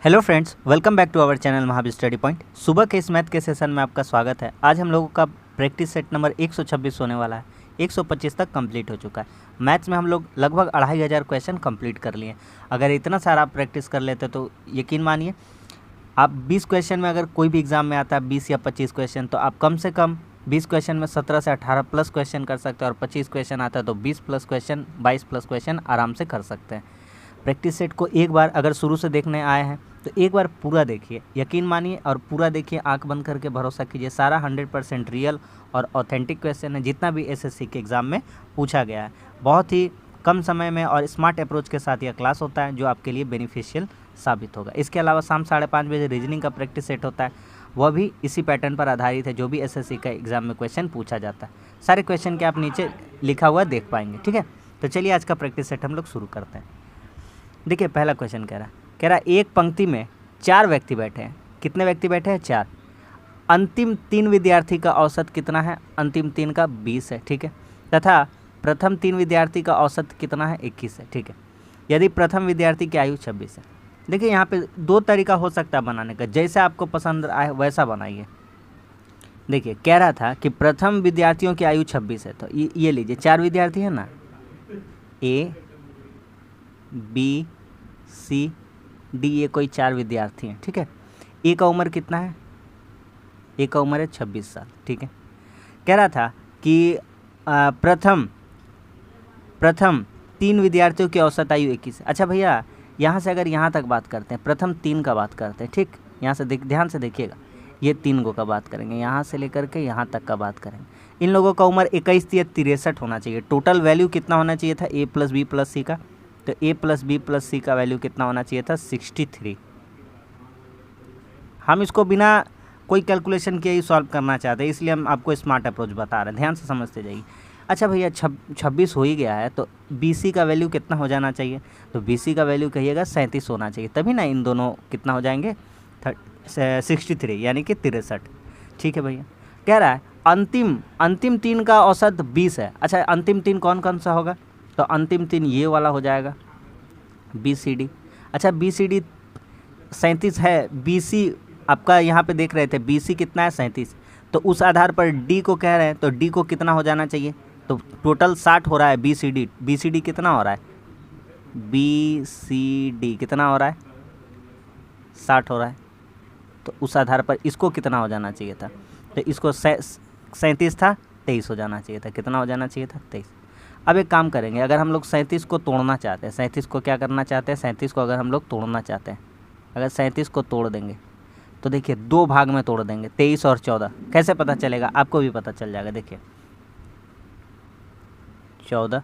Hello friends, welcome back to our channel Mahavir study point. सुबह के इस मैथ के सेशन में आपका स्वागत है। आज हम लोगों का प्रैक्टिस सेट नंबर 126 होने वाला है। 125 तक कंप्लीट हो चुका है। मैथ्स में हम लोग लगभग 2500 क्वेश्चन कंप्लीट कर लिए। अगर इतना सारा आप प्रैक्टिस कर लेते तो यकीन मानिए आप 20 क्वेश्चन में, अगर कोई भी एग्जाम में आता है 20 या 25 क्वेश्चन, तो आप कम से कम 20 क्वेश्चन में 17 से 18 प्लस क्वेश्चन कर सकते हैं, और 25 क्वेश्चन आता है तो 20 प्लस क्वेश्चन, 22 प्लस क्वेश्चन आराम से कर सकते हैं। प्रैक्टिस सेट को एक बार अगर शुरू से देखने आए हैं तो एक बार पूरा देखिए, यकीन मानिए और पूरा देखिए, आंख बंद करके भरोसा कीजिए। सारा 100% रियल और ऑथेंटिक क्वेश्चन है, जितना भी एसएससी के एग्ज़ाम में पूछा गया है। बहुत ही कम समय में और स्मार्ट अप्रोच के साथ यह क्लास होता है, जो आपके लिए बेनिफिशियल साबित होगा। इसके अलावा शाम 5:30 बजे रीजनिंग का प्रैक्टिस सेट होता है, वह भी इसी पैटर्न पर आधारित है, जो भी एसएससी का एग्ज़ाम में क्वेश्चन पूछा जाता है। सारे क्वेश्चन के आप नीचे लिखा हुआ देख पाएंगे, ठीक है। तो चलिए आज का प्रैक्टिस सेट हम लोग शुरू करते हैं। देखिए पहला क्वेश्चन कह रहा एक पंक्ति में 4 व्यक्ति बैठे हैं। कितने व्यक्ति बैठे हैं? 4। अंतिम 3 विद्यार्थी का औसत कितना है? अंतिम 3 का 20 है, ठीक है। तथा प्रथम 3 विद्यार्थी का औसत कितना है? 21 है, ठीक है। यदि प्रथम विद्यार्थी की आयु 26 है। देखिए यहाँ पे 2 तरीका हो सकता है बनाने का, जैसे आपको पसंद आए वैसा बनाइए। देखिए कह रहा था कि प्रथम विद्यार्थियों की आयु 26 है, तो ये लीजिए 4 विद्यार्थी है ना, ए बी सी डी, ये कोई 4 विद्यार्थी हैं, ठीक है। ए का उम्र कितना है? ए का उम्र है 26 साल, ठीक है। कह रहा था कि प्रथम 3 विद्यार्थियों की औसत आयु 21 है। अच्छा भैया, यहाँ से अगर यहाँ तक बात करते हैं, प्रथम 3 का बात करते हैं, ठीक। यहाँ से ध्यान से देखिएगा, ये 3 गो का बात करेंगे, यहाँ से लेकर के यहाँ तक का बात करेंगे। इन लोगों का उम्र 21 या 63 होना चाहिए। टोटल वैल्यू कितना होना चाहिए था ए प्लस बी प्लस सी का? तो ए प्लस बी प्लस सी का वैल्यू कितना होना चाहिए था? 63। हम इसको बिना कोई कैलकुलेशन किए ही सॉल्व करना चाहते हैं, इसलिए हम आपको स्मार्ट अप्रोच बता रहे हैं, ध्यान से समझते जाइए। अच्छा भैया 26 हो ही गया है, तो बी सी का वैल्यू कितना हो जाना चाहिए? तो बी सी का वैल्यू कहिएगा 37 होना चाहिए, तभी ना इन दोनों कितना हो जाएंगे? 63 यानी कि 63, ठीक है भैया। कह रहा है अंतिम 3 का औसत 20 है। अच्छा अंतिम 3 कौन कौन सा होगा? तो अंतिम 3 ये वाला हो जाएगा, बी सी डी। अच्छा बी सी डी 37 है, बी सी आपका यहाँ पे देख रहे थे बी सी कितना है? 37। तो उस आधार पर डी को कह रहे हैं, तो डी को कितना हो जाना चाहिए? तो टोटल 60 हो रहा है B C D. B C D कितना हो रहा है? बी सी डी कितना हो रहा है? 60 हो रहा है। तो उस आधार पर इसको कितना हो जाना चाहिए था? तो इसको 37 था, 23 हो जाना चाहिए था। कितना हो जाना चाहिए था? 23। अब एक काम करेंगे, अगर हम लोग 37 को तोड़ना चाहते हैं, 37 को क्या करना चाहते हैं? 37 को अगर हम लोग तोड़ना चाहते हैं, अगर 37 को तोड़ देंगे तो देखिए 2 भाग में तोड़ देंगे, 23 और 14। कैसे पता चलेगा? आपको भी पता चल जाएगा। देखिए 14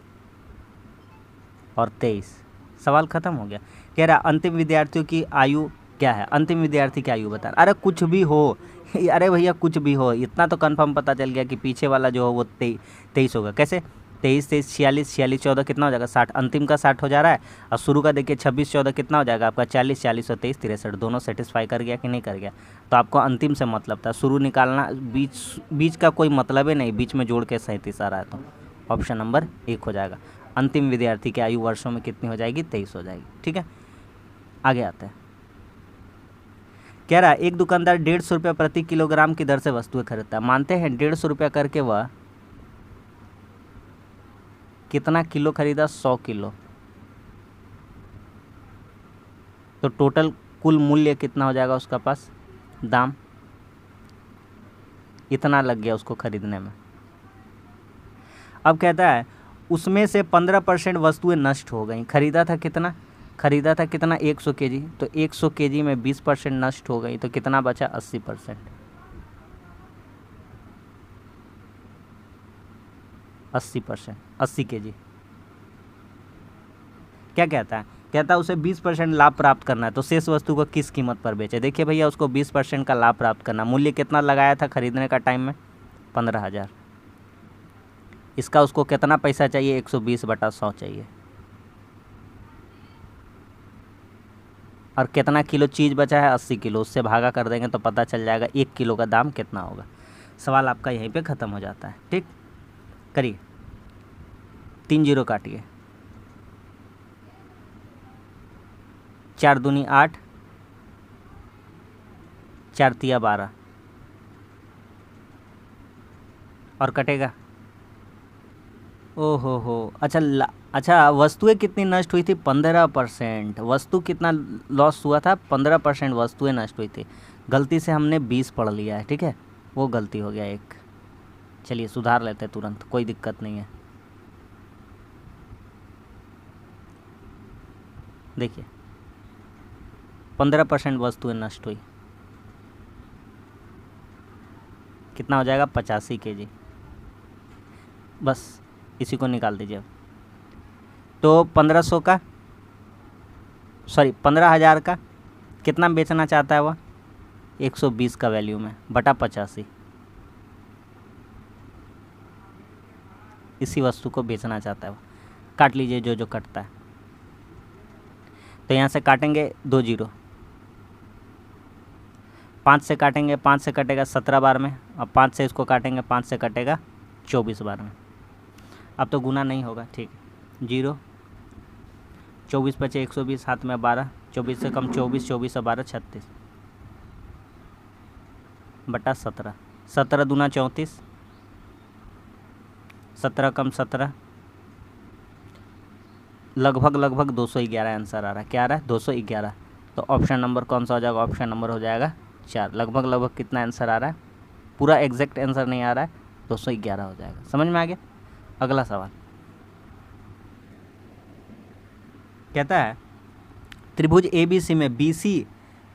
और 23, सवाल ख़त्म हो गया। कह रहा अंतिम विद्यार्थियों की आयु क्या है? अंतिम विद्यार्थी की आयु बता। अरे कुछ भी हो अरे भैया कुछ भी हो, इतना तो कंफर्म पता चल गया कि पीछे वाला जो हो वो 23 होगा। कैसे? 23 46 14 कितना हो जाएगा? 60। अंतिम का 60 हो जा रहा है, और शुरू का देखिए 26 14 कितना हो जाएगा आपका? 40 और 23 63। दोनों सेटिस्फाई कर गया कि नहीं कर गया? तो आपको अंतिम से मतलब था, शुरू निकालना, बीच का कोई मतलब ही नहीं, बीच में जोड़ के 37 आ रहा है। तो ऑप्शन नंबर 1 हो जाएगा। अंतिम विद्यार्थी की आयु वर्षों में कितनी हो जाएगी? 23 हो जाएगी, ठीक है। आगे आते हैं। कह रहा है एक दुकानदार 150 रुपये प्रति किलोग्राम की दर से वस्तुएं खरीदता है। मानते हैं 150 रुपये करके वह कितना किलो खरीदा? 100 किलो। तो टोटल कुल मूल्य कितना हो जाएगा उसका पास? दाम इतना लग गया उसको खरीदने में। अब कहता है उसमें से 15% वस्तुएं नष्ट हो गई। खरीदा था कितना? 100 केजी। तो 100 केजी में 20% नष्ट हो गई, तो कितना बचा? 80%। 80%, 80 केजी। क्या कहता है? कहता है उसे 20% लाभ प्राप्त करना है, तो शेष वस्तु को किस कीमत पर बेचे? देखिए भैया उसको 20% का लाभ प्राप्त करना, मूल्य कितना लगाया था खरीदने का टाइम में? 15,000। इसका उसको कितना पैसा चाहिए? 120/100 चाहिए। और कितना किलो चीज़ बचा है? 80 किलो। उससे भागा कर देंगे तो पता चल जाएगा 1 किलो का दाम कितना होगा। सवाल आपका यहीं पे ख़त्म हो जाता है, ठीक। करिए, 3 जीरो काटिए, 4 दूनी 8, 4 तिया 12 और कटेगा। ओहो हो, अच्छा अच्छा, वस्तुएं कितनी नष्ट हुई थी? 15%। वस्तु कितना लॉस हुआ था? 15% वस्तुएं नष्ट हुई थी। गलती से हमने 20 पढ़ लिया है, ठीक है, वो गलती हो गया एक। चलिए सुधार लेते हैं तुरंत, कोई दिक्कत नहीं है। देखिए 15% वस्तुएं नष्ट हुई, कितना हो जाएगा? 85 kg। बस इसी को निकाल दीजिए अब। तो 1500 का, सॉरी 15,000 का कितना बेचना चाहता है वह? 120 का वैल्यू में बटा 85, इसी वस्तु को बेचना चाहता है वो। काट लीजिए जो जो कटता है। तो यहाँ से काटेंगे 2 जीरो, 5 से काटेंगे, 5 से कटेगा 17 बार में, और 5 से इसको काटेंगे, 5 से कटेगा 24 बार में। अब तो गुना नहीं होगा, ठीक है। 0 24 बचे 120, हाथ में 12, 24 से कम 24, 24 से 12 36 बटा 17, 17 दूना 34, 17 कम 17, लगभग 211 आंसर आ रहा है। क्या आ रहा है? 211। तो ऑप्शन नंबर कौन सा हो जाएगा? ऑप्शन नंबर हो जाएगा 4। लगभग कितना आंसर आ रहा है? पूरा एग्जैक्ट आंसर नहीं आ रहा है, 211 हो जाएगा। समझ में आ गया? अगला सवाल कहता है त्रिभुज ABC में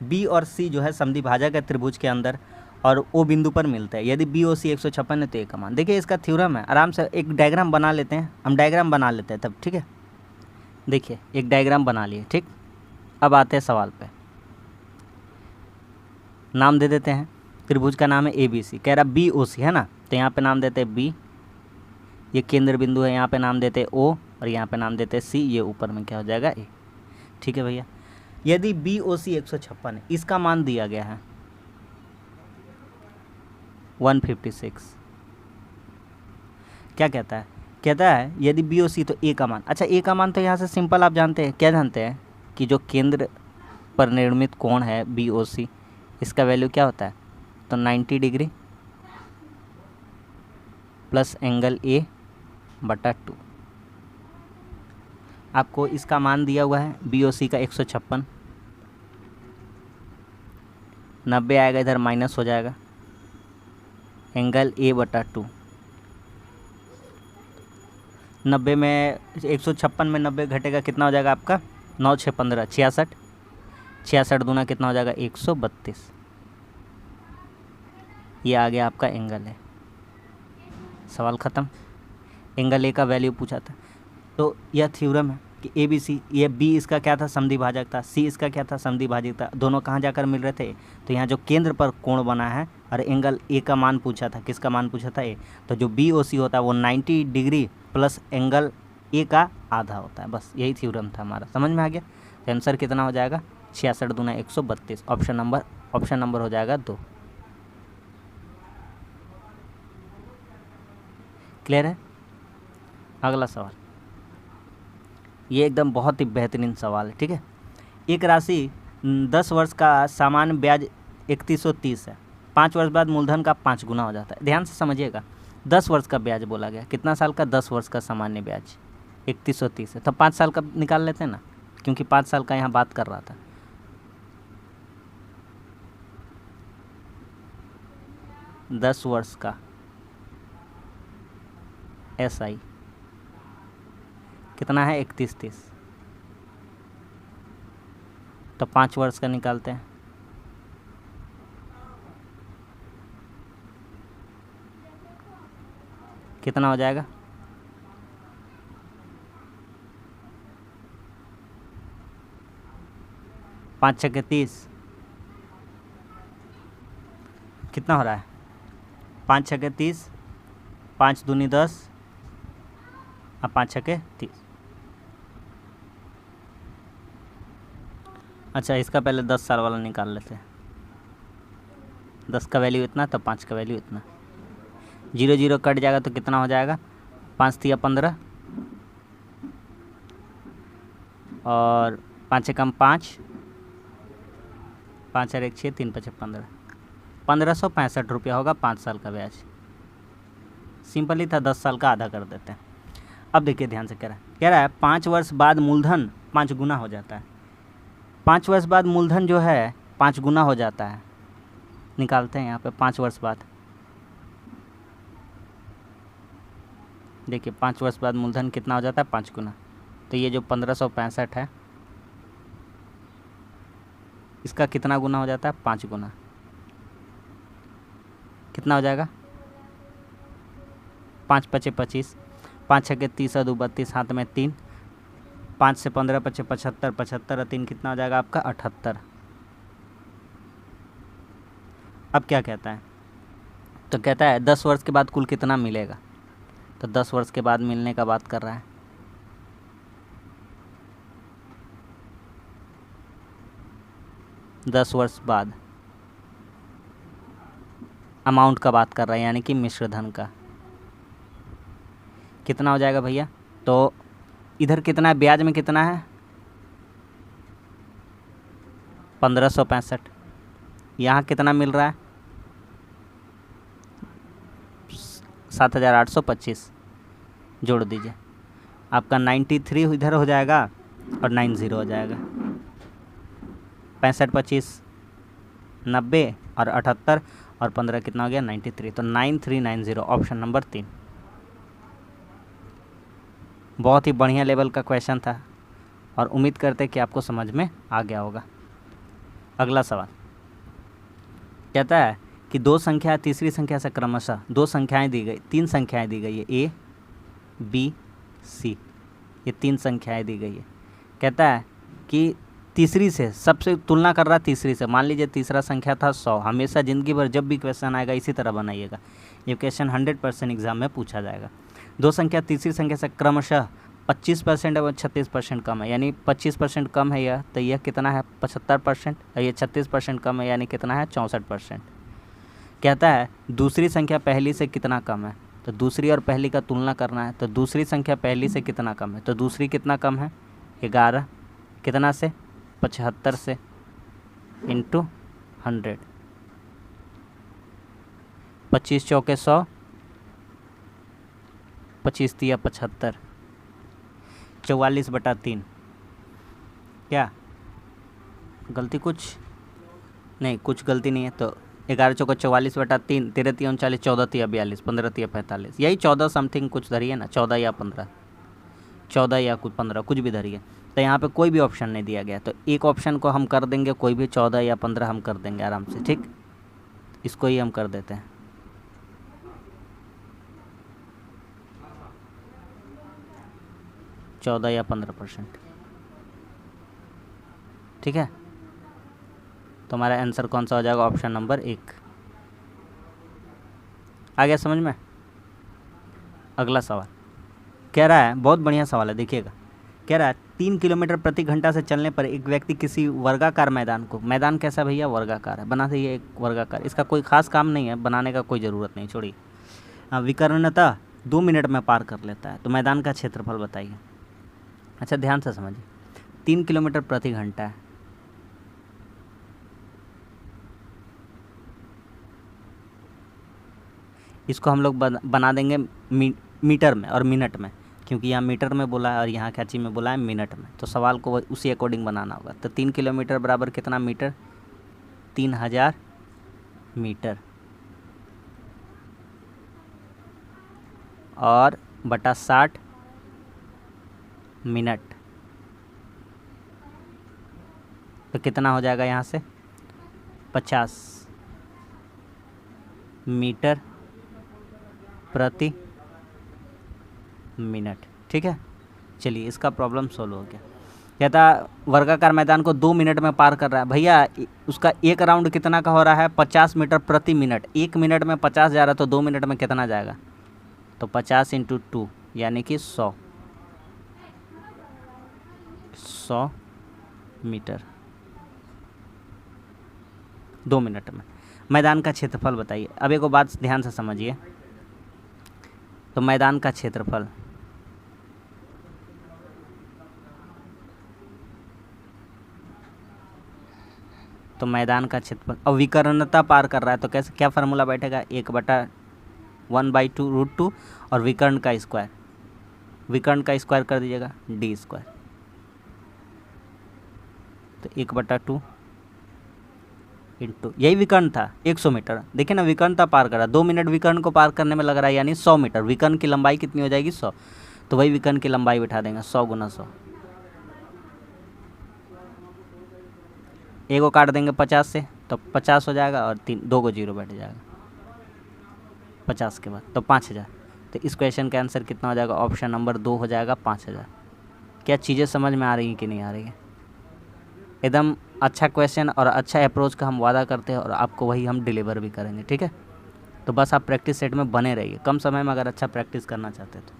B और C जो है समद्विभाजक है त्रिभुज के अंदर, और O बिंदु पर मिलता है। यदि BOC 156 है तो A का मान। देखिए इसका थ्योरम है, आराम से एक डायग्राम बना लेते हैं हम, डायग्राम बना लेते हैं तब, ठीक है। देखिए एक डायग्राम बना लिए, ठीक। अब आते हैं सवाल पे, नाम दे देते हैं। त्रिभुज का नाम है ABC, कह रहा BOC है ना, तो यहाँ पे नाम देते हैं B, ये केंद्र बिंदु है, यहाँ पे नाम देते हैं O, और यहाँ पे नाम देते हैं C, ये ऊपर में क्या हो जाएगा? A। ठीक है भैया, यदि BOC 156 है, इसका मान दिया गया है 156। क्या कहता है? कहता है यदि BOC तो A का मान। अच्छा A का मान तो यहाँ से सिंपल आप जानते हैं, क्या जानते हैं कि जो केंद्र पर निर्मित कोण है BOC, इसका वैल्यू क्या होता है? तो 90 डिग्री प्लस एंगल A बटा 2। आपको इसका मान दिया हुआ है BOC का 156, 90 आएगा इधर माइनस हो जाएगा, एंगल A बटा 2। 90 में 156 में 90 घटेगा, कितना हो जाएगा आपका? 9 6 15 66, 66 दूना कितना हो जाएगा? 132। ये आ गया आपका एंगल है। सवाल ख़त्म। एंगल A का वैल्यू पूछा था। तो यह थ्योरम है कि ABC, ये B इसका क्या था? समद्विभाजक था। C इसका क्या था? समद्विभाजक था। दोनों कहाँ जाकर मिल रहे थे? तो यहाँ जो केंद्र पर कोण बना है, और एंगल A का मान पूछा था। किसका मान पूछा था? A। तो जो BOC होता है वो 90 डिग्री प्लस एंगल A का आधा होता है। बस यही थ्योरम था हमारा। समझ में आ गया? तो आंसर कितना हो जाएगा? 66 दूना 132। ऑप्शन नंबर हो जाएगा 2। क्लियर है? अगला सवाल, ये एकदम बहुत ही बेहतरीन सवाल है, ठीक है। एक राशि 10 वर्ष का सामान्य ब्याज 3130 है, 5 वर्ष बाद मूलधन का 5 गुना हो जाता है। ध्यान से समझिएगा, 10 वर्ष का ब्याज बोला गया। कितना साल का? 10 वर्ष का सामान्य ब्याज 3130 है, तो 5 साल का निकाल लेते हैं ना, क्योंकि 5 साल का यहाँ बात कर रहा था। दस वर्ष का SI कितना है? 3130। तो 5 वर्ष का निकालते हैं, कितना हो जाएगा? पाँच छः के 30, कितना हो रहा है? 5 छः के 30, 5 दूनी 10, और 5 छः के 30। अच्छा इसका पहले 10 साल वाला निकाल लेते हैं। 10 का वैल्यू इतना, तो 5 का वैल्यू इतना। 0 0 कट जाएगा तो कितना हो जाएगा? 5 तिया 15, और 5 से कम 5, 5 और 1 6, 3 5 15। ₹1565 होगा 5 साल का ब्याज। सिंपल ही था, 10 साल का आधा कर देते हैं। अब देखिए ध्यान से कह रहा है 5 वर्ष बाद मूलधन 5 गुना हो जाता है। 5 वर्ष बाद मूलधन जो है 5 गुना हो जाता है। निकालते हैं यहाँ पे 5 वर्ष बाद। देखिए 5 वर्ष बाद मूलधन कितना हो जाता है 5 गुना। तो ये जो 1565 है इसका कितना गुना हो जाता है 5 गुना। कितना हो जाएगा 5 पचे 25, 5 छके 30 और 2 32, हाथ में 3, 5 से 15 पचे 75, 75 और 3 कितना हो जाएगा आपका 78। अब क्या कहता है, तो कहता है 10 वर्ष के बाद कुल कितना मिलेगा। तो 10 वर्ष के बाद मिलने का बात कर रहा है। दस वर्ष बाद अमाउंट का बात कर रहा है, यानी कि मिश्र धन का। कितना हो जाएगा भैया, तो इधर कितना है, ब्याज में कितना है 1565। यहाँ कितना मिल रहा है 7825। जोड़ दीजिए, आपका 93 इधर हो जाएगा और 90 हो जाएगा। 65 25 90 और 78 और 15 कितना हो गया 93। तो 9390, ऑप्शन नंबर 3। बहुत ही बढ़िया लेवल का क्वेश्चन था और उम्मीद करते हैं कि आपको समझ में आ गया होगा। अगला सवाल कहता है कि दो संख्या तीसरी संख्या से क्रमशः दो संख्याएं दी गई, 3 संख्याएं दी गई है, ए बी सी, ये 3 संख्याएं दी गई है। कहता है कि तीसरी से, सबसे तुलना कर रहा है तीसरी से। मान लीजिए तीसरा संख्या था 100। हमेशा ज़िंदगी भर जब भी क्वेश्चन आएगा इसी तरह बनाइएगा, ये क्वेश्चन 100% एग्जाम में पूछा जाएगा। दो संख्या तीसरी संख्या से क्रमशः 25% और 36% कम है, यानी 25% कम है यह, तो यह कितना है 75%, और ये 36% कम है, यानी कितना है 64%। कहता है दूसरी संख्या पहली से कितना कम है, तो दूसरी और पहली का तुलना करना है। तो दूसरी संख्या पहली से कितना कम है, तो दूसरी कितना कम है 11, कितना से 75 से, इंटू 100, 25 चौके 100, 25 तिया 75, 44/3। क्या गलती कुछ नहीं, कुछ गलती नहीं है। तो 11 चौका 44/3, 13 तिया 39, 14 तिया 42, 15 तिया 45, यही 14 समथिंग कुछ धरिए ना, 14 या 15, 14 या कुछ 15 कुछ भी धरिए। तो यहाँ पे कोई भी ऑप्शन नहीं दिया गया, तो एक ऑप्शन को हम कर देंगे, कोई भी 14 या 15 हम कर देंगे आराम से, ठीक। इसको ही हम कर देते हैं, चौदह या 15%, ठीक है। तो हमारा आंसर कौन सा हो जाएगा, ऑप्शन नंबर 1। आ गया समझ में। अगला सवाल कह रहा है, बहुत बढ़िया सवाल है, देखिएगा। कह रहा है 3 किलोमीटर प्रति घंटा से चलने पर एक व्यक्ति किसी वर्गाकार मैदान को, मैदान कैसा भैया वर्गाकार है, बना दीजिए एक वर्गाकार। इसका कोई खास काम नहीं है, बनाने का कोई ज़रूरत नहीं, छोड़िए। विकर्णतः 2 मिनट में पार कर लेता है। तो मैदान का क्षेत्रफल बताइए। अच्छा ध्यान से समझिए, 3 किलोमीटर प्रति घंटा है, इसको हम लोग बना देंगे मीटर में और मिनट में, क्योंकि यहाँ मीटर में बोला है और यहाँ क्या चीज़ में बोला है मिनट में। तो सवाल को उसी अकॉर्डिंग बनाना होगा। तो 3 किलोमीटर बराबर कितना मीटर, 3000 मीटर, और बटा 60 मिनट। तो कितना हो जाएगा यहाँ से 50 मीटर प्रति मिनट, ठीक है। चलिए इसका प्रॉब्लम सोल्व हो गया। कहता वर्गाकार मैदान को 2 मिनट में पार कर रहा है। भैया उसका एक राउंड कितना का हो रहा है 50 मीटर प्रति मिनट। 1 मिनट में 50 जा रहा है, तो 2 मिनट में कितना जाएगा, तो 50 × 2 यानी कि 100 मीटर 2 मिनट में। मैदान का क्षेत्रफल बताइए। अब एक बात ध्यान से समझिए, तो मैदान का क्षेत्रफल तो मैदान का क्षेत्रफल, और विकर्णता पार कर रहा है तो कैसे, क्या फार्मूला बैठेगा, 1/1/2√2 और विकर्ण का स्क्वायर, विकर्ण का स्क्वायर कर दीजिएगा d स्क्वायर, तो 1/2 इंटू, यही विकर्ण था 100 मीटर। देखिए ना, विकर्णता पार करा, 2 मिनट विकर्ण को पार करने में लग रहा है, यानी 100 मीटर। विकर्ण की लंबाई कितनी हो जाएगी, 100, तो वही विकर्ण की लंबाई बिठा देंगे 100 × 100। एक को काट देंगे 50 से तो 50 हो जाएगा, और 2 को 0 बैठ जाएगा 50 के बाद, तो 5000। तो इस क्वेश्चन का आंसर कितना हो जाएगा, ऑप्शन नंबर 2 हो जाएगा 5000। क्या चीज़ें समझ में आ रही हैं कि नहीं आ रही है? एकदम अच्छा क्वेश्चन और अच्छा अप्रोच का हम वादा करते हैं, और आपको वही हम डिलीवर भी करेंगे, ठीक है। तो बस आप प्रैक्टिस सेट में बने रहिए, कम समय में अगर अच्छा प्रैक्टिस करना चाहते हैं तो।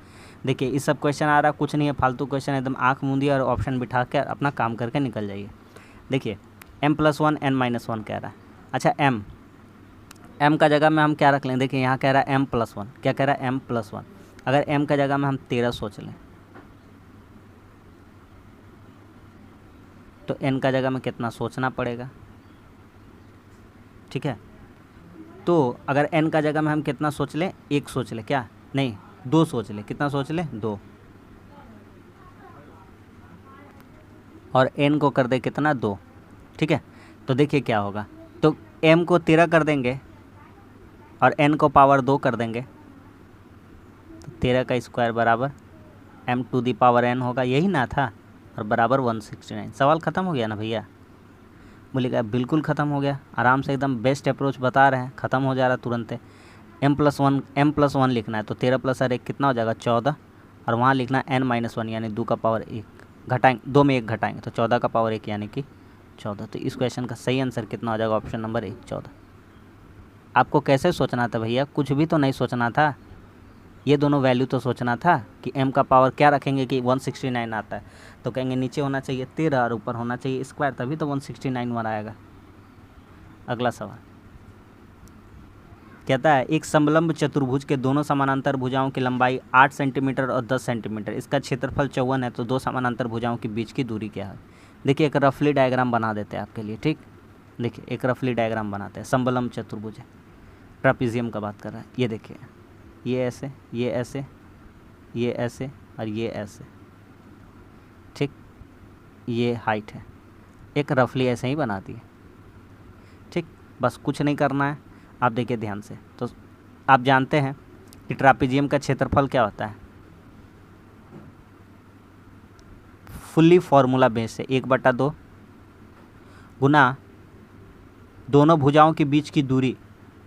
देखिए इस सब क्वेश्चन आ रहा, कुछ नहीं है फालतू क्वेश्चन, एकदम आँख मूंदिए और ऑप्शन बिठा कर अपना काम करके निकल जाइए। देखिए m+1 n-1 कह रहा है। अच्छा m का जगह में हम क्या रख लें, देखिए यहाँ कह रहा है m+1, क्या कह रहा है m+1, अगर m का जगह में हम 13 सोच लें तो n का जगह में कितना सोचना पड़ेगा, ठीक है। तो अगर n का जगह में हम कितना सोच लें, 1 सोच लें, क्या नहीं 2 सोच लें, कितना सोच लें 2, और n को कर दे कितना 2, ठीक है। तो देखिए क्या होगा, तो m को 13 कर देंगे और n को पावर 2 कर देंगे, तो 13 का स्क्वायर बराबर m⁴n होगा, यही ना था, और बराबर 169। सवाल ख़त्म हो गया ना भैया, बोलिएगा बिल्कुल ख़त्म हो गया, आराम से एकदम बेस्ट अप्रोच बता रहे हैं, ख़त्म हो जा रहा तुरंत है। m+1 लिखना है तो 13 + 1 कितना हो जाएगा 14, और वहाँ लिखना n-1 यानी 2 का पावर 1, घटाएंगे 2 में 1 घटाएंगे तो 14 का पावर 1 यानी कि 14। तो इस क्वेश्चन का सही आंसर कितना हो जाएगा, ऑप्शन नंबर 1 14। आपको कैसे सोचना था भैया, कुछ भी तो नहीं सोचना था, ये दोनों वैल्यू तो सोचना था कि m का पावर क्या रखेंगे कि 169 आता है, तो कहेंगे नीचे होना चाहिए 13 और ऊपर होना चाहिए स्क्वायर, तभी तो 169 वन आएगा। अगला सवाल कहता है एक समलंब चतुर्भुज के दोनों समानांतर भुजाओं की लंबाई 8 सेंटीमीटर और 10 सेंटीमीटर, इसका क्षेत्रफल 54 है, तो दो समानांतर भुजाओं के बीच की दूरी क्या है। देखिए एक रफली डायग्राम बना देते हैं आपके लिए, ठीक। देखिए एक रफली डायग्राम बनाते हैं, समलंब चतुर्भुज है, ट्रापीजियम का बात कर रहा है। ये देखिए ये ऐसे, ये ऐसे, ये ऐसे और ये ऐसे, ठीक। ये हाइट है, एक रफली ऐसे ही बना दी है, ठीक। बस कुछ नहीं करना है, आप देखिए ध्यान से। तो आप जानते हैं कि ट्रापीजियम का क्षेत्रफल क्या होता है, फुल्ली फॉर्मूला बेस से 1/2 गुना दोनों भुजाओं के बीच की दूरी,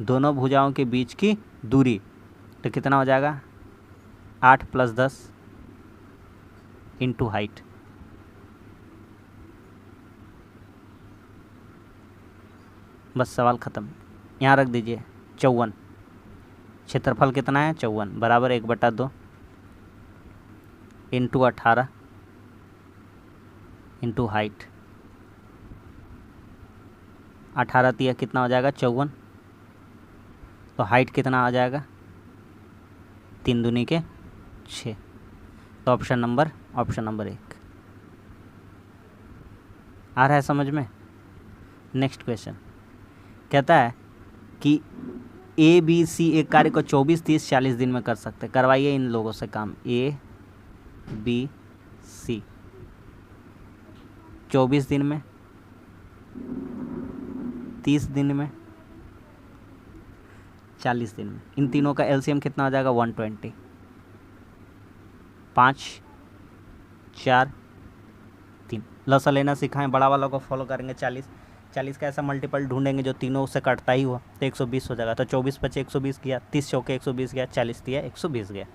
दोनों भुजाओं के बीच की दूरी, तो कितना हो जाएगा 8 + 10 इंटू हाइट। बस सवाल ख़त्म, यहाँ रख दीजिए 54, क्षेत्रफल कितना है 54 बराबर 1/2 इंटू 18 इंटू हाइट। 18 तिया कितना हो जाएगा 54, तो हाइट कितना आ जाएगा 3 दूनी के 6, तो ऑप्शन नंबर 1 आ रहा है समझ में। नेक्स्ट क्वेश्चन कहता है कि ABC एक कार्य को 24, 30, 40 दिन में कर सकते, करवाइए इन लोगों से काम। ABC 24 दिन में, 30 दिन में, 40 दिन में, इन तीनों का LCM कितना हो जाएगा 120। 5 4 3, लसा लेना सिखाएं, बड़ा वालों को फॉलो करेंगे। 40 का ऐसा मल्टीपल ढूंढेंगे जो तीनों उससे कटता ही हुआ, तो 120 हो जाएगा। तो 24 × 5 120 गया, 30 चौके 120 गया, 40 दिया 120 गया,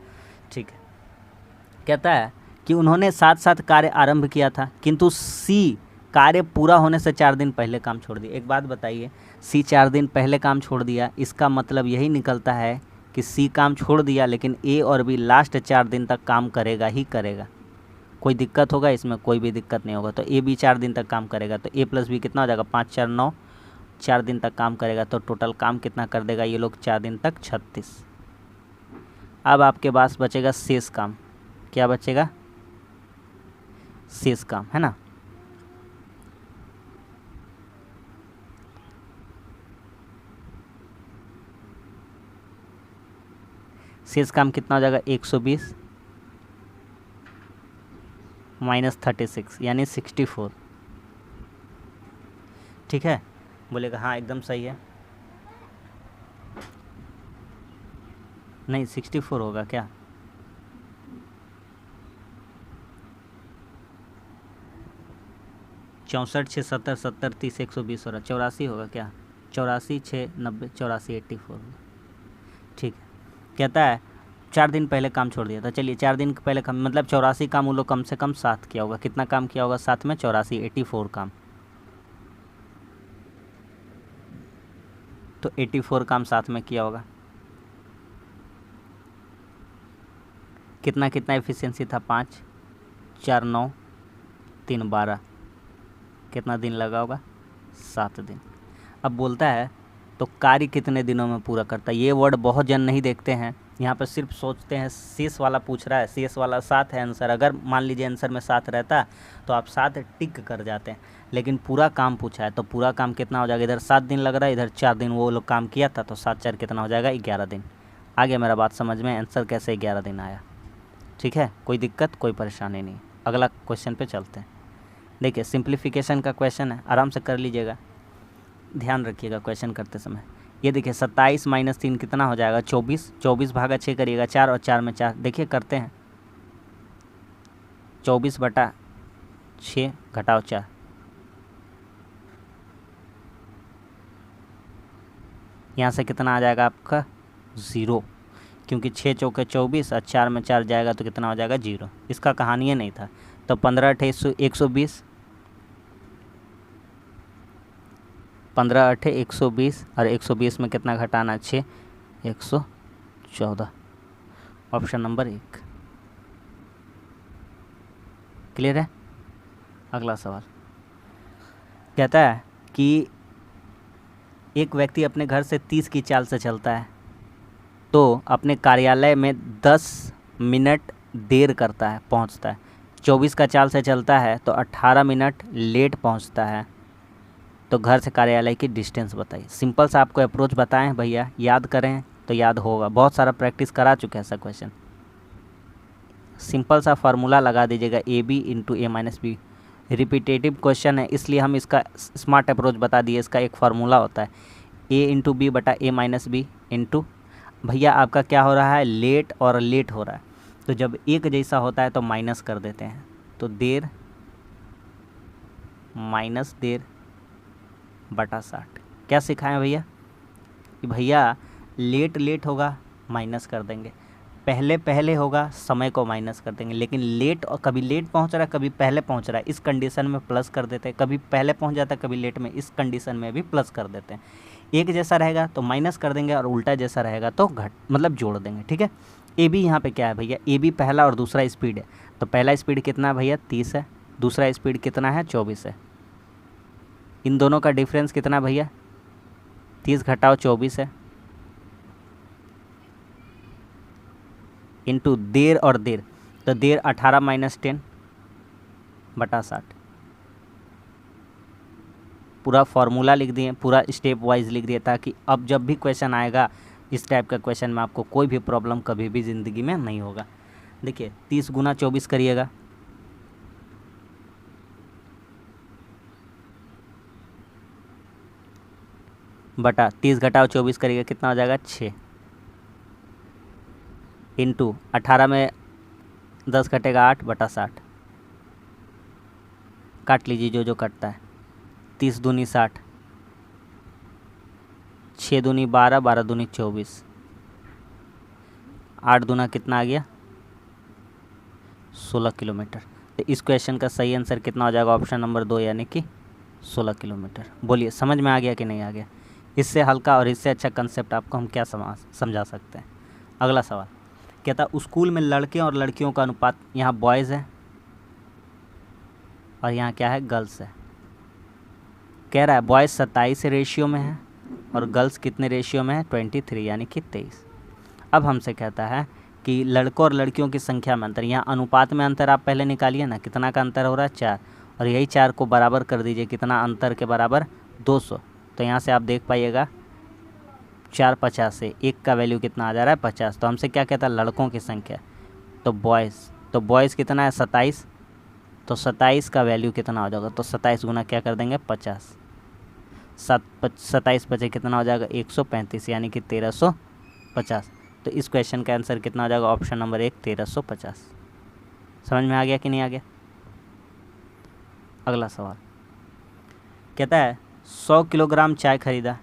ठीक है। कहता है कि उन्होंने साथ साथ कार्य आरंभ किया था, किंतु C कार्य पूरा होने से 4 दिन पहले काम छोड़ दिया। एक बात बताइए, C 4 दिन पहले काम छोड़ दिया, इसका मतलब यही निकलता है कि C काम छोड़ दिया, लेकिन A और B लास्ट 4 दिन तक काम करेगा ही करेगा। कोई दिक्कत होगा इसमें, कोई भी दिक्कत नहीं होगा। तो A B 4 दिन तक काम करेगा, तो A + B कितना हो जाएगा 5 4 9, 4 दिन तक काम करेगा, तो टोटल काम कितना कर देगा ये लोग 4 दिन तक 36। अब आपके पास बचेगा शेष काम, क्या बचेगा शेष काम, है ना। शेष काम कितना हो जाएगा 120 माइनस 36 यानी 64। ठीक है, बोलेगा हाँ एकदम सही है। नहीं 64 होगा क्या? चौंसठ 6 70 70 30 120 हो रहा, 84 होगा क्या? 84 6 90 84 84। ठीक है, कहता है 4 दिन पहले काम छोड़ दिया था। चलिए 4 दिन पहले काम मतलब 84 काम वो लोग कम से कम 7 किया होगा। कितना काम किया होगा साथ में? 84 84 काम। तो 84 काम साथ में किया होगा। कितना कितना एफिशिएंसी था? 5 4 9 3 12। कितना दिन लगा होगा? 7 दिन। अब बोलता है तो कार्य कितने दिनों में पूरा करता है। ये वर्ड बहुत जन नहीं देखते हैं, यहाँ पर सिर्फ सोचते हैं शेष वाला पूछ रहा है, शेष वाला 7 है आंसर। अगर मान लीजिए आंसर में 7 रहता तो आप 7 टिक कर जाते हैं, लेकिन पूरा काम पूछा है तो पूरा काम कितना हो जाएगा? इधर 7 दिन लग रहा है, इधर 4 दिन वो लोग काम किया था, तो 7 4 कितना हो जाएगा? 11 दिन। आ गया मेरा बात समझ में? आंसर कैसे 11 दिन आया? ठीक है, कोई दिक्कत कोई परेशानी नहीं। अगला क्वेश्चन पे चलते हैं। देखिए सिंप्लीफिकेशन का क्वेश्चन है, आराम से कर लीजिएगा, ध्यान रखिएगा क्वेश्चन करते समय। ये देखिए 27 माइनस 3 कितना हो जाएगा? 24। 24 भागा 6 करिएगा 4 और 4 में 4। देखिए करते हैं 24 बटा 6 घटाओ 4। यहाँ से कितना आ जाएगा आपका? 0, क्योंकि 6 चौके 24 और 4 में 4 जाएगा तो कितना हो जाएगा? 0। इसका कहानी नहीं था। तो 15 8 120, 15 8 120 और 120 में कितना घटाना? 6 114। ऑप्शन नंबर 1 क्लियर है। अगला सवाल कहता है कि एक व्यक्ति अपने घर से 30 की चाल से चलता है तो अपने कार्यालय में 10 मिनट देर करता है, पहुंचता है। 24 का चाल से चलता है तो 18 मिनट लेट पहुंचता है। तो घर से कार्यालय की डिस्टेंस बताइए। सिंपल सा आपको अप्रोच बताएं भैया, याद करें तो याद होगा, बहुत सारा प्रैक्टिस करा चुके हैं ऐसा क्वेश्चन। सिंपल सा फार्मूला लगा दीजिएगा, A B into A minus B. Repetitive question है इसलिए हम इसका स्मार्ट अप्रोच बता दिए। इसका एक फार्मूला होता है ए इंटू बी बटा ए माइनस बी इंटू, भैया आपका क्या हो रहा है? लेट और लेट हो रहा है, तो जब एक जैसा होता है तो माइनस कर देते हैं। तो देर माइनस देर बटा 60। क्या सिखाएं भैया? कि भैया लेट लेट होगा माइनस कर देंगे, पहले पहले होगा समय को माइनस कर देंगे, लेकिन लेट और कभी लेट पहुंच रहा है कभी पहले पहुंच रहा है, इस कंडीशन में प्लस कर देते हैं। कभी पहले पहुंच जाता है कभी लेट में, इस कंडीशन में भी प्लस कर देते हैं। एक जैसा रहेगा तो माइनस कर देंगे और उल्टा जैसा रहेगा तो घट मतलब जोड़ देंगे। ठीक है, ए बी यहाँ पे क्या है भैया? ए बी पहला और दूसरा स्पीड है, तो पहला स्पीड कितना है भैया? 30 है, दूसरा स्पीड कितना है? 24 है। इन दोनों का डिफरेंस कितना भैया? 30 घटाओ 24 है, इंटू देर और देर, तो देर 18 माइनस 10 बटा 60। पूरा फार्मूला लिख दिए, पूरा स्टेप वाइज लिख दिए, ताकि अब जब भी क्वेश्चन आएगा इस टाइप का क्वेश्चन में आपको कोई भी प्रॉब्लम कभी भी ज़िंदगी में नहीं होगा। देखिए 30 गुना 24 करिएगा, बटा 30 घटाओ 24 करिएगा, कितना हो जाएगा? 6 इंटू 18 में 10 कटेगा 8 बटा 60। काट लीजिए जो जो कटता है। 30 दूनी 60, 6 दूनी 12, 12 दूनी 24, 8 दूना कितना आ गया? 16 किलोमीटर। तो इस क्वेश्चन का सही आंसर कितना हो जाएगा? ऑप्शन नंबर 2 यानी कि 16 किलोमीटर। बोलिए समझ में आ गया कि नहीं आ गया? इससे हल्का और इससे अच्छा कंसेप्ट आपको हम क्या समझा सकते हैं। अगला सवाल कहता स्कूल में लड़के और लड़कियों का अनुपात, यहाँ बॉयज़ है और यहाँ क्या है? गर्ल्स है। कह रहा है बॉयज़ 27 रेशियो में है और गर्ल्स कितने रेशियो में है? 23 यानी कि 23। अब हमसे कहता है कि लड़कों और लड़कियों की संख्या में अंतर, यहाँ अनुपात में अंतर आप पहले निकालिए ना, कितना का अंतर हो रहा है? 4, और यही 4 को बराबर कर दीजिए, कितना अंतर के बराबर? 200। तो यहाँ से आप देख पाइएगा 450 से 1 का वैल्यू कितना आ जा रहा है 50। तो हमसे क्या कहता है लड़कों की संख्या, तो बॉयज़ कितना है 27, तो 27 का वैल्यू कितना हो जाएगा, तो 27 गुना क्या कर देंगे 50, 27 बचे कितना हो जाएगा 135 यानी कि 1350। तो इस क्वेश्चन का आंसर कितना हो जाएगा ऑप्शन नंबर 1 1350। समझ में आ गया कि नहीं आ गया। अगला सवाल कहता है 100 किलोग्राम चाय खरीदा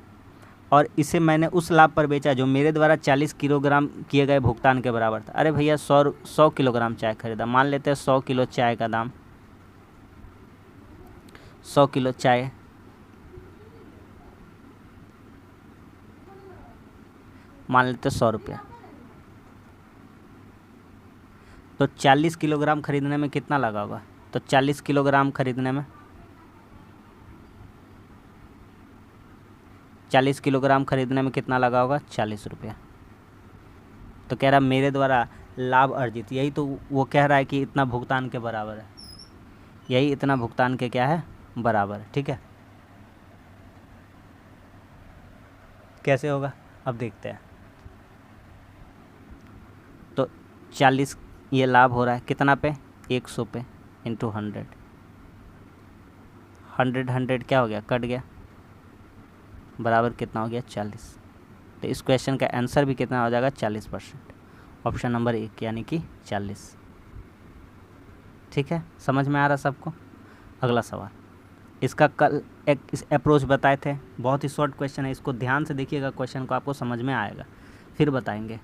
और इसे मैंने उस लाभ पर बेचा जो मेरे द्वारा 40 किलोग्राम किए गए भुगतान के बराबर था। अरे भैया 100 किलोग्राम चाय खरीदा, मान लेते हैं 100 किलो चाय का दाम, 100 किलो चाय मान लेते 100 रुपया। तो 40 किलोग्राम खरीदने में कितना लगा होगा, तो 40 किलोग्राम खरीदने में 40 किलोग्राम खरीदने में कितना लगा होगा 40 रुपया। तो कह रहा मेरे द्वारा लाभ अर्जित, यही तो वो कह रहा है कि इतना भुगतान के बराबर है, यही इतना भुगतान के क्या है बराबर है। ठीक है, कैसे होगा अब देखते हैं। तो 40 ये लाभ हो रहा है कितना पे 100 पे इंटू 100, 100 क्या हो गया कट गया, बराबर कितना हो गया 40। तो इस क्वेश्चन का आंसर भी कितना हो जाएगा 40%, ऑप्शन नंबर 1 यानी कि 40। ठीक है, समझ में आ रहा सबको। अगला सवाल, इसका कल एक इस अप्रोच बताए थे, बहुत ही शॉर्ट क्वेश्चन है, इसको ध्यान से देखिएगा, क्वेश्चन को आपको समझ में आएगा फिर बताएंगे।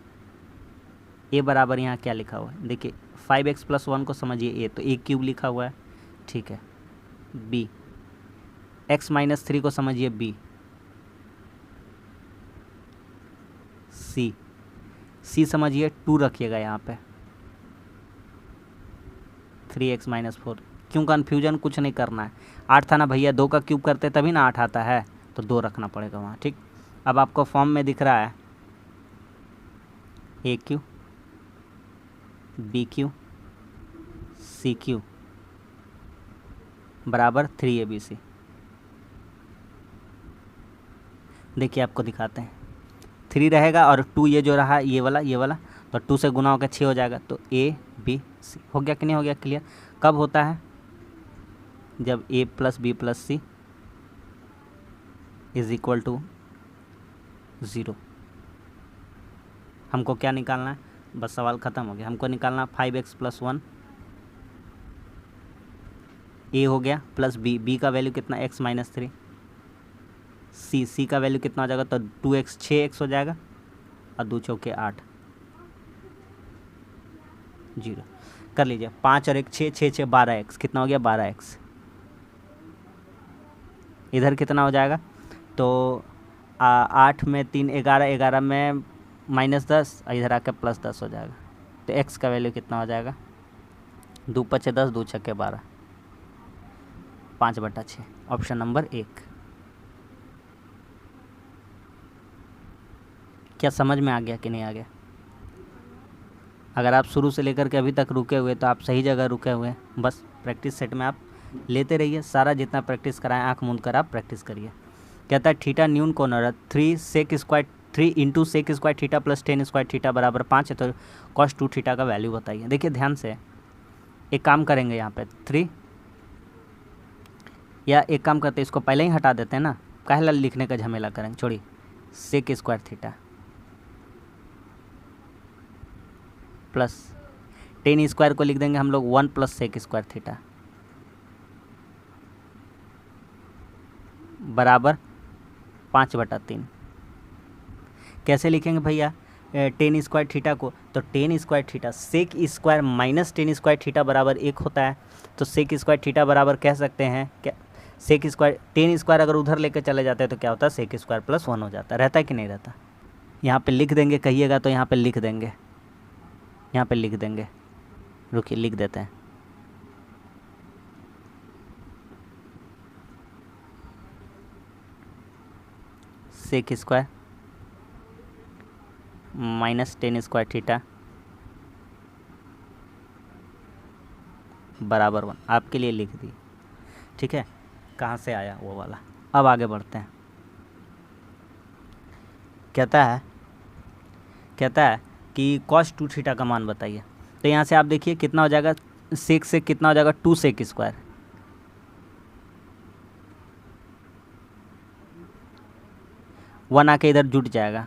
ए बराबर यहाँ क्या लिखा हुआ है देखिए, 5x + 1 को समझिए ए, तो a³ लिखा हुआ है। ठीक है, बी x - 3 को समझिए बी, सी समझिए 2 रखिएगा यहाँ पे, 3x - 4। क्यों कन्फ्यूजन कुछ नहीं करना है, 8 था ना भैया, 2 का क्यूब करते तभी ना 8 आता है, तो 2 रखना पड़ेगा वहाँ। ठीक, अब आपको फॉर्म में दिख रहा है a³ b³ c³ बराबर 3abc। देखिए आपको दिखाते हैं, 3 रहेगा और 2 ये जो रहा ये वाला, तो 2 से गुना होकर 6 हो जाएगा, तो a b c हो गया कि नहीं हो गया क्लियर। कब होता है, जब a + b + c = 0। हमको क्या निकालना है, बस सवाल ख़त्म हो गया। हमको निकालना 5x + 1 a हो गया प्लस b का वैल्यू कितना x - 3, c का वैल्यू कितना हो जाएगा, तो 2x 6x हो जाएगा और 2 चौके 8, 0 कर लीजिए। 5 और 1 6, 6 6 12x, कितना हो गया 12x। इधर कितना हो जाएगा, तो 8 में 3 11, 11 में -10, इधर आकर +10 हो जाएगा। तो x का वैल्यू कितना हो जाएगा, 2 × 5 = 10, 2 × 6 = 12, 5/6, ऑप्शन नंबर 1। क्या समझ में आ गया कि नहीं आ गया। अगर आप शुरू से लेकर के अभी तक रुके हुए तो आप सही जगह रुके हुए हैं। बस प्रैक्टिस सेट में आप लेते रहिए, सारा जितना प्रैक्टिस कराएं आँख मूंद कर आप प्रैक्टिस करिए। कहता है थीटा न्यून कोण है 3 × sec² थीटा + tan² थीटा बराबर 5 है, तो cos 2 थीटा का वैल्यू बताइए। देखिए ध्यान से, एक काम करेंगे यहाँ पे 3, या एक काम करते हैं इसको पहले ही हटा देते हैं ना, काहे लिखने का झमेला करेंगे, छोड़िए। sec² थीटा प्लस tan² को लिख देंगे हम लोग 1 + sec² थीटा बराबर 5/3। कैसे लिखेंगे भैया tan² थीटा को, तो tan² theta sec² - tan² theta बराबर 1 होता है, तो sec² थीटा बराबर कह सकते हैं क्या, tan² अगर उधर लेकर चले जाते हैं तो क्या होता है sec² + 1 हो जाता है, रहता है कि नहीं रहता। यहाँ पे लिख देंगे, कहिएगा तो यहाँ पे लिख देंगे, यहाँ पे लिख देंगे, रुकिए लिख देते हैं। sec² - tan² थीटा बराबर 1, आपके लिए लिख दी। ठीक है, कहाँ से आया वो वाला। अब आगे बढ़ते हैं। कहता है कि cos 2 थीटा का मान बताइए। तो यहाँ से आप देखिए कितना हो जाएगा, सेक से कितना हो जाएगा, 2 सेक स्क्वायर, वन आके इधर जुट जाएगा,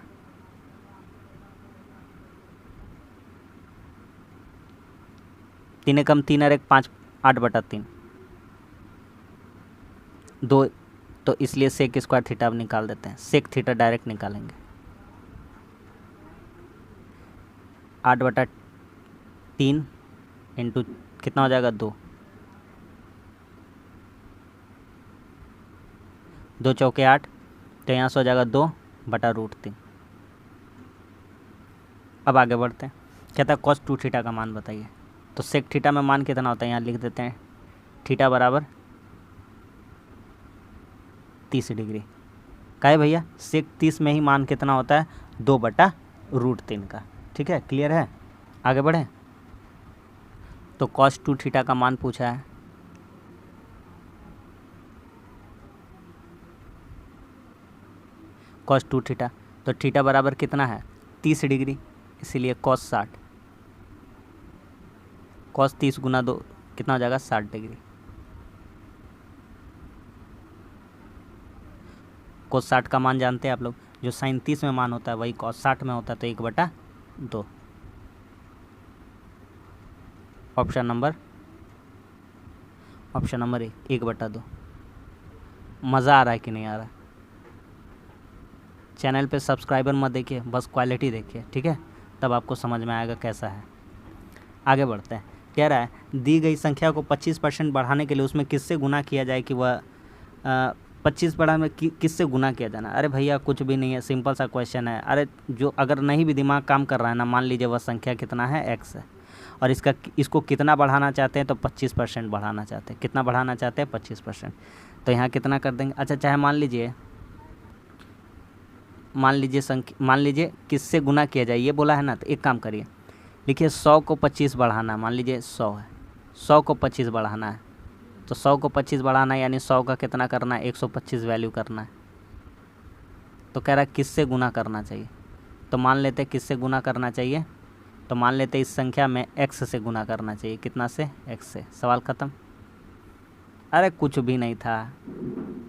तीन एकम 3 और 1 5, 8/3 2, तो इसलिए सेक स्क्वायर थीटा अब निकाल देते हैं, सेक थीटा डायरेक्ट निकालेंगे। 8/3 इंटू कितना हो जाएगा, 2, 2 चौके 8, तो यहाँ से हो जाएगा 2/√3। अब आगे बढ़ते हैं। कहता है cos 2 थीटा का मान बताइए। तो सेक थीटा में मान कितना होता है, यहाँ लिख देते हैं, थीटा बराबर 30 डिग्री का है भैया। सेक 30 में ही मान कितना होता है, 2/√3 का। ठीक है, क्लियर है। आगे बढ़ें। तो cos 2 थीटा का मान पूछा है, cos 2 थीटा, तो थीटा बराबर कितना है, 30 डिग्री, इसीलिए cos 60, cos 30 गुना 2 कितना हो जाएगा, 60 डिग्री। cos 60 का मान जानते हैं आप लोग, जो sin 30 में मान होता है वही cos 60 में होता है, तो 1/2। Option number 1/2। मज़ा आ रहा है कि नहीं आ रहा है? चैनल पे सब्सक्राइबर मत देखिए, बस क्वालिटी देखिए, ठीक है, तब आपको समझ में आएगा कैसा है। आगे बढ़ते हैं। कह रहा है दी गई संख्या को 25% बढ़ाने के लिए उसमें किससे गुना किया जाए कि वह 25 बढ़ा में किससे गुना किया जाना। अरे भैया कुछ भी नहीं है, सिंपल सा क्वेश्चन है। अरे जो अगर नहीं भी दिमाग काम कर रहा है ना, मान लीजिए वह संख्या कितना है, x है, और इसको कितना बढ़ाना चाहते हैं, तो 25% बढ़ाना चाहते हैं। कितना बढ़ाना चाहते हैं, 25%। तो यहाँ कितना कर देंगे, अच्छा चाहे मान लीजिए किससे गुना किया जाए ये बोला है ना, तो एक काम करिए, लिखिए 100 को 25 बढ़ाना है। मान लीजिए 100 है, 100 को 25 बढ़ाना है, तो 100 को 25 बढ़ाना है, यानी 100 का कितना करना है, 125 वैल्यू करना है। तो कह रहा है किससे गुना करना चाहिए, तो मान लेते हैं किससे गुना करना चाहिए, तो मान लेते हैं इस संख्या में x से गुना करना चाहिए। कितना से, x से। सवाल ख़त्म। अरे कुछ भी नहीं था,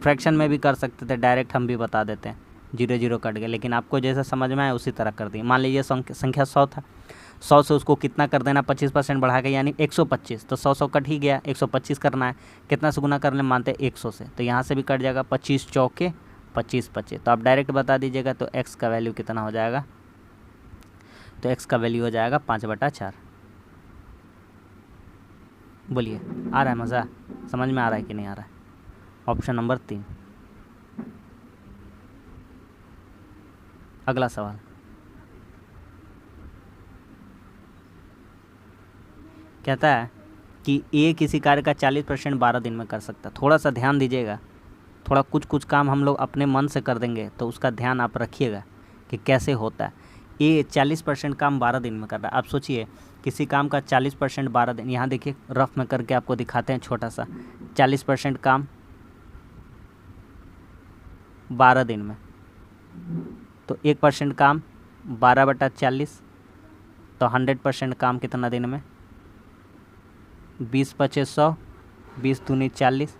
फ्रैक्शन में भी कर सकते थे, डायरेक्ट हम भी बता देते हैं, 0 0 कट गए, लेकिन आपको जैसा समझ में आया उसी तरह कर दिए। मान लीजिए संख्या 100 था, 100 से उसको कितना कर देना, 25% बढ़ा के, यानी 125, तो 100 कट ही गया, 125 करना है। कितना से गुना करने मानते हैं, 100 से, तो यहाँ से भी कट जाएगा, 25 चौके 25 25, तो आप डायरेक्ट बता दीजिएगा। तो x का वैल्यू कितना हो जाएगा, तो x का वैल्यू हो जाएगा 5/4। बोलिए आ रहा है मज़ा, समझ में आ रहा है कि नहीं आ रहा है? Option number 3। अगला सवाल, कहता है कि ए किसी कार्य का 40% 12 दिन में कर सकता है। थोड़ा सा ध्यान दीजिएगा, थोड़ा कुछ काम हम लोग अपने मन से कर देंगे, तो उसका ध्यान आप रखिएगा कि कैसे होता है। ए 40% काम 12 दिन में कर रहा है। आप सोचिए किसी काम का 40% 12 दिन, यहाँ देखिए रफ में करके आपको दिखाते हैं छोटा सा, 40% काम 12 दिन में, तो 1% काम 12/40, तो 100% काम कितना दिन में, 20 × 100, 20 दूनी 40,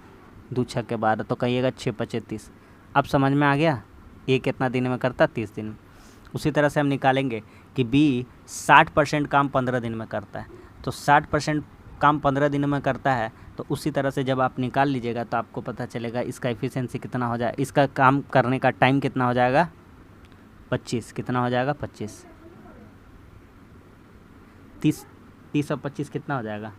2 छक्के 12, तो कहिएगा 6 × 30। अब समझ में आ गया ये कितना दिन में करता, 30 दिन में। उसी तरह से हम निकालेंगे कि बी 60% काम 15 दिन में करता है, तो 60% काम 15 दिन में करता है, तो उसी तरह से जब आप निकाल लीजिएगा तो आपको पता चलेगा इसका एफिशिएंसी कितना हो जाए, इसका काम करने का टाइम कितना हो जाएगा, 25। कितना हो जाएगा, 25। 30 और 25 कितना हो जाएगा,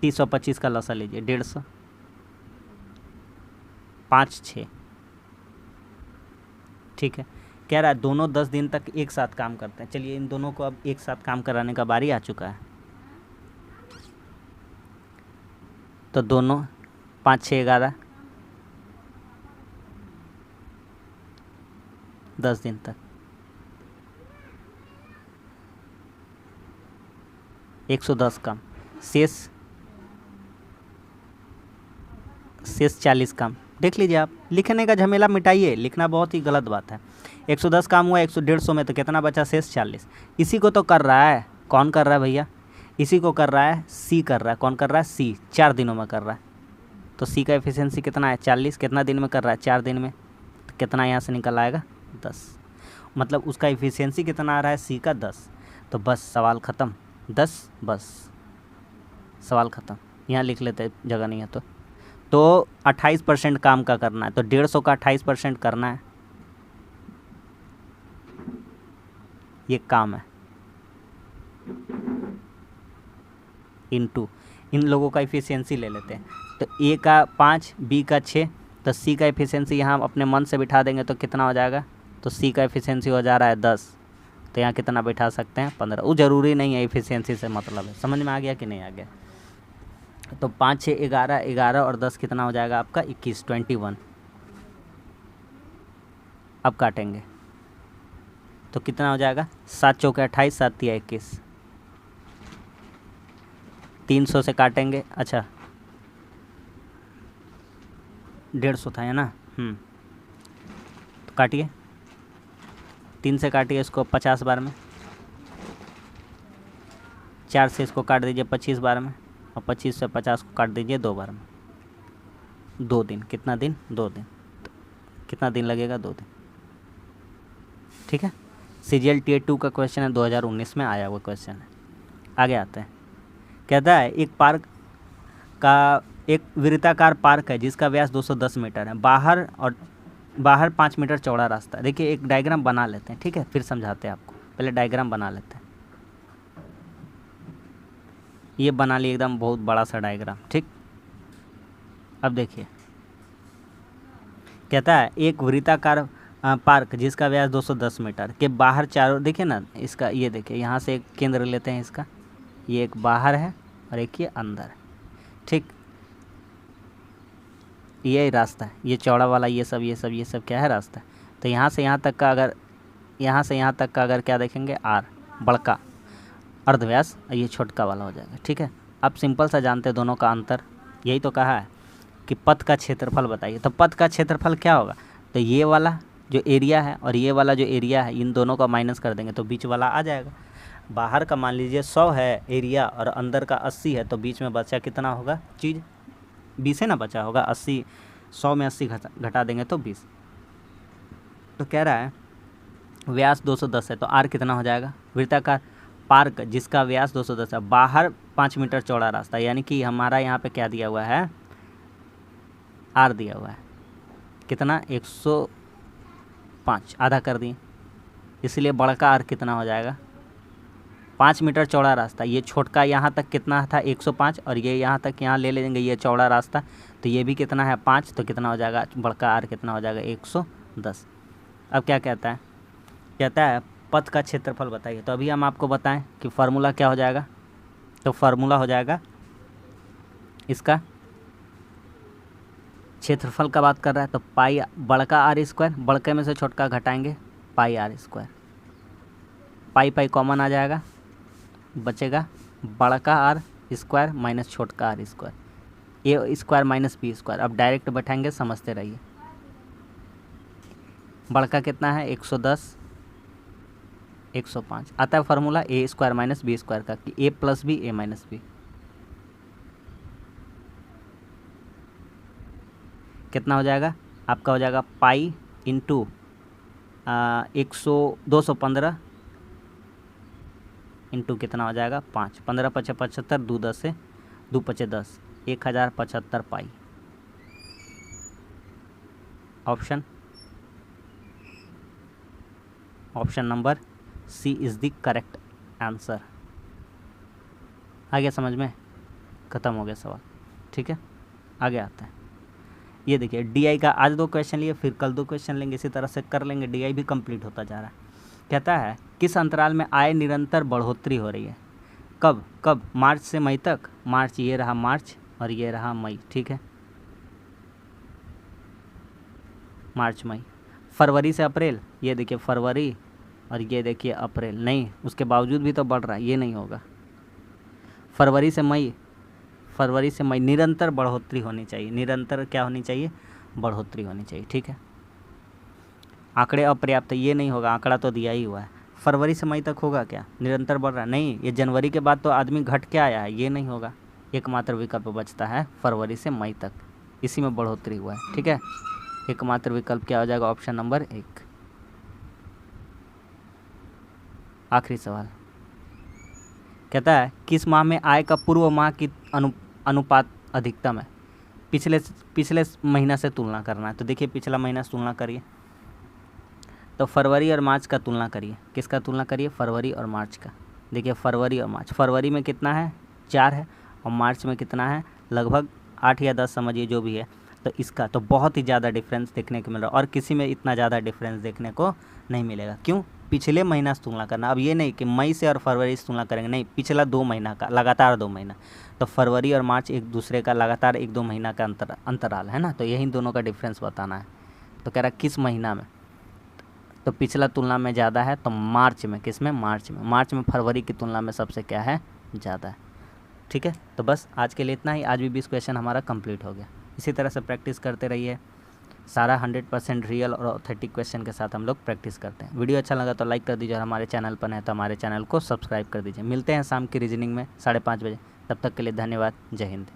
30 और 25 का लसा लीजिए, 150, 5 6। ठीक है, कह रहा है दोनों 10 दिन तक एक साथ काम करते हैं। चलिए इन दोनों को अब एक साथ काम कराने का बारी आ चुका है। तो दोनों 5 6 11 10 दिन तक 110 शेष 40 काम देख लीजिए आप, लिखने का झमेला मिटाइए, लिखना बहुत ही गलत बात है। 110 काम हुआ 100 में, तो कितना बचा शेष 40। इसी को तो कर रहा है, कौन कर रहा है भैया, इसी को कर रहा है सी, कर रहा है, कौन कर रहा है सी, 4 दिनों में कर रहा है। तो सी का एफिशिएंसी कितना है 40, कितना दिन में कर रहा है 4 दिन में, तो कितना यहाँ से निकल आएगा 10, मतलब उसका एफिशिएंसी कितना आ रहा है सी का 10। तो बस सवाल ख़त्म, 10, बस सवाल ख़त्म, यहाँ लिख लेते, जगह नहीं है तो 28% काम का करना है, तो 150 का 28% करना है, ये काम है, इनटू इन लोगों का एफिशिएंसी ले लेते हैं। तो ए का 5, बी का 6, तो सी का एफिशिएंसी यहाँ अपने मन से बिठा देंगे तो कितना हो जाएगा, तो सी का एफिशिएंसी हो जा रहा है 10, तो यहाँ कितना बिठा सकते हैं 15। वो ज़रूरी नहीं है, एफिशिएंसी से मतलब है, समझ में आ गया कि नहीं आ गया। तो 5, 6, 11, 11 और 10 कितना हो जाएगा आपका 21, 21। अब काटेंगे तो कितना हो जाएगा, 7 चौके 28, 7 तिया 21, 300 से काटेंगे, अच्छा 150 था है ना, तो काटिए, 3 से काटिए इसको 50 बार में, 4 से इसको काट दीजिए 25 बार में, और 25 से 50 को काट दीजिए 2 बार में। 2 दिन, कितना दिन, 2 दिन, तो कितना दिन लगेगा 2 दिन, ठीक है। CGL Tier 2 का क्वेश्चन है, 2019 में आया हुआ क्वेश्चन है। आगे आते हैं, कहता है एक पार्क का एक वृत्ताकार पार्क है जिसका व्यास 210 मीटर है, बाहर 5 मीटर चौड़ा रास्ता है। देखिए एक डायग्राम बना लेते हैं, ठीक है, फिर समझाते हैं आपको, पहले डायग्राम बना लेते हैं। ये बना लिए एकदम बहुत बड़ा सा डायग्राम, ठीक। अब देखिए कहता है एक वृत्ताकार पार्क जिसका व्यास 210 मीटर के बाहर चारों, देखिए ना इसका, ये देखिए यहाँ से एक केंद्र लेते हैं इसका, ये एक बाहर है और एक ये अंदर है, ठीक। ये रास्ता है, ये चौड़ा वाला, ये सब क्या है रास्ता है। तो यहाँ से यहाँ तक का अगर, यहाँ से यहाँ तक का अगर क्या देखेंगे आर, बड़का अर्धव्यास, ये छोटका वाला हो जाएगा, ठीक है। अब सिंपल सा जानते हैं दोनों का अंतर, यही तो कहा है कि पथ का क्षेत्रफल बताइए। तो पथ का क्षेत्रफल क्या होगा, तो ये वाला जो एरिया है और ये वाला जो एरिया है, इन दोनों का माइनस कर देंगे तो बीच वाला आ जाएगा। बाहर का मान लीजिए 100 है एरिया और अंदर का 80 है, तो बीच में बचा कितना होगा चीज़, 20 है ना बचा होगा, 80, 100 में 80 घटा देंगे तो 20। तो कह रहा है व्यास 210 है, तो आर कितना हो जाएगा, वृत्ताकार पार्क जिसका व्यास 210 है, बाहर 5 मीटर चौड़ा रास्ता, यानी कि हमारा यहाँ पे क्या दिया हुआ है, आर दिया हुआ है, कितना 105, आधा कर दिए, इसलिए बड़का आर कितना हो जाएगा 5 मीटर चौड़ा रास्ता। ये छोटका यहाँ तक कितना था 105, और ये यहाँ तक यहाँ ले लेंगे ये चौड़ा रास्ता, तो ये भी कितना है 5, तो कितना हो जाएगा बड़का आर कितना हो जाएगा 110। अब क्या कहता है, कहता है पथ का क्षेत्रफल बताइए। तो अभी हम आपको बताएं कि फार्मूला क्या हो जाएगा, तो फार्मूला हो जाएगा इसका, क्षेत्रफल का बात कर रहा है तो पाई बड़का आर स्क्वायर, बड़के में से छोटका घटाएंगे pi r square, pi pi common आ जाएगा, बचेगा बड़का आर स्क्वायर माइनस छोटका r square, a square minus b square. अब डायरेक्ट बैठाएंगे, समझते रहिए। बड़का कितना है 110, 105 आता है formula a square minus b square का, कि a plus b a minus b, कितना हो जाएगा आपका, हो जाएगा पाई इंटू 215 इंटू कितना हो जाएगा 5, 15 5 75, 2 10 से 2 5 10, 1075 पाई। Option number C is the correct answer. आ गया समझ में, ख़त्म हो गया सवाल, ठीक है। आगे आते हैं, ये देखिए डीआई का आज 2 क्वेश्चन लिए, फिर कल 2 क्वेश्चन लेंगे, इसी तरह से कर लेंगे, डीआई भी कंप्लीट होता जा रहा है। कहता है किस अंतराल में आय निरंतर बढ़ोतरी हो रही है, कब कब, मार्च से मई तक, मार्च ये रहा मार्च और ये रहा मई, ठीक है, मार्च मई। फरवरी से अप्रैल, ये देखिए फरवरी और ये देखिए अप्रैल, नहीं उसके बावजूद भी तो बढ़ रहा है, ये नहीं होगा। फरवरी से मई, निरंतर बढ़ोतरी होनी चाहिए, निरंतर क्या होनी चाहिए बढ़ोतरी होनी चाहिए। ठीक है, आंकड़े अपर्याप्त, ये नहीं होगा, आंकड़ा तो दिया ही हुआ है। फरवरी से मई तक होगा क्या, निरंतर बढ़ रहा है, नहीं। ये जनवरी के बाद तो आदमी घट के आया है, ये नहीं होगा। एकमात्र विकल्प बचता है फरवरी से मई तक, इसी में बढ़ोतरी हुआ है। ठीक है, एकमात्र विकल्प क्या हो जाएगा, ऑप्शन नंबर 1। आखिरी सवाल कहता है किस माह में आय का पूर्व माह की अनुपात अधिकतम है। पिछले महीना से तुलना करना है। तो देखिए पिछला महीना से तुलना करिए, तो फरवरी और मार्च का तुलना करिए। किसका तुलना करिए, फरवरी और मार्च का। देखिए फरवरी और मार्च, फरवरी में कितना है, 4 है, और मार्च में कितना है, लगभग 8 या 10 समझिए जो भी है। तो इसका तो बहुत ही ज़्यादा डिफरेंस देखने को मिल रहा है, और किसी में इतना ज़्यादा डिफरेंस देखने को नहीं मिलेगा। क्यों, पिछले महीना से तुलना करना। अब ये नहीं कि मई से और फरवरी से तुलना करेंगे, नहीं, पिछला 2 महीना का, लगातार 2 महीना। तो फरवरी और मार्च एक दूसरे का लगातार 1-2 महीना का अंतराल है ना, तो यही दोनों का डिफरेंस बताना है। तो कह रहा किस महीना में, तो पिछला तुलना में ज़्यादा है, तो मार्च में। किस में, मार्च में। मार्च में फरवरी की तुलना में सबसे क्या है, ज़्यादा है। ठीक है, तो बस आज के लिए इतना ही। आज भी 20 क्वेश्चन हमारा कंप्लीट हो गया। इसी तरह से प्रैक्टिस करते रहिए, सारा 100% रियल और ऑथेंटिक क्वेश्चन के साथ हम लोग प्रैक्टिस करते हैं। वीडियो अच्छा लगा तो लाइक कर दीजिए, और हमारे चैनल पर है तो हमारे चैनल को सब्सक्राइब कर दीजिए। मिलते हैं शाम की रीजनिंग में 5:30 बजे। तब तक के लिए धन्यवाद। जय हिंद।